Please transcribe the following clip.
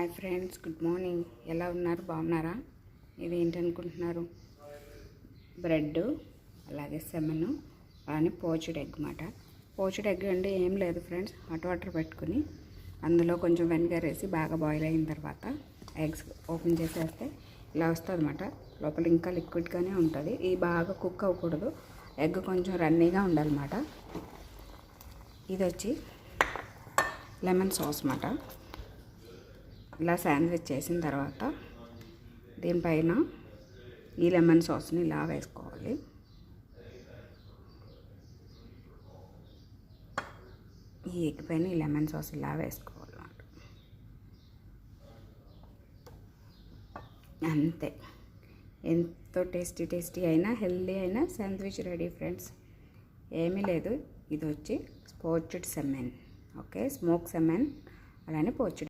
Hi friends, good morning. ఎలా ఉన్నారు? బాగున్నారా? ఇది ఏంటనుకుంటున్నారు? బ్రెడ్, అలాగే సెమను, అలానే పోచ్డ్ ఎగ్ అన్నమాట. పోచ్డ్ ఎగ్ అంటే ఏం లేదు ఫ్రెండ్స్, హాట్ వాటర్ పెట్టుకుని అందులో కొంచెం వెనిగర్ వేసి బాగా బాయిల్ అయిన తర్వాత ఎగ్స్ ఓపెన్ చేసేస్తే ఇలా వస్తుంది అన్నమాట. లోపల ఇంకా లిక్విడ్గానే ఉంటుంది. ఇది బాగా కుక్ అవ్వకూడదు, ఎగ్ కొంచెం రన్నీగా ఉండాలన్నమాట. ఇది వచ్చి లెమన్ సాస్ అన్నమాట. ఇలా శాండ్విచ్ చేసిన తర్వాత దీనిపైన ఈ లెమన్ సాస్ని ఇలా వేసుకోవాలి. ఈ ఎగ్ పైన ఈ లెమన్ సాస్ ఇలా వేసుకోవాలి. అంతే, ఎంతో టేస్టీ అయినా హెల్దీ అయినా శాండ్విచ్ రెడీ ఫ్రెండ్స్. ఏమీ లేదు, ఇది వచ్చి poached semen. Okay, smoke semen, అలానే పోచ్డ్